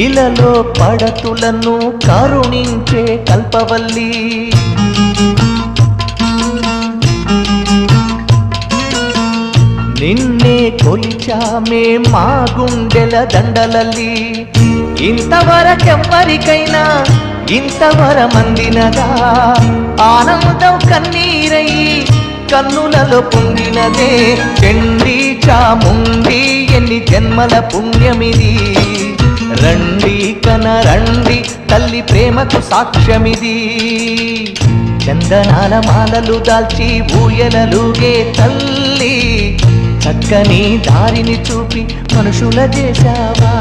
ఇలలో పడతులను కరుణించే కల్పవల్లి నిన్నే కొలిచామే మా గుండెల దండలల్లి ఇంతవరకెవ్వరికైనా ఇంతవరమందినదా ఆనందం కన్నీరయ్యి కన్నులలో పొంగినదే చండీ చాముండి ఎన్ని జన్మల పుణ్యమిది రండి కనరండి తల్లి ప్రేమకు సాక్ష్యమిది చందనాల మాలలు దాల్చి ఊయలలుగే తల్లి చక్కని దారిని చూపి మనుషుల చేశావా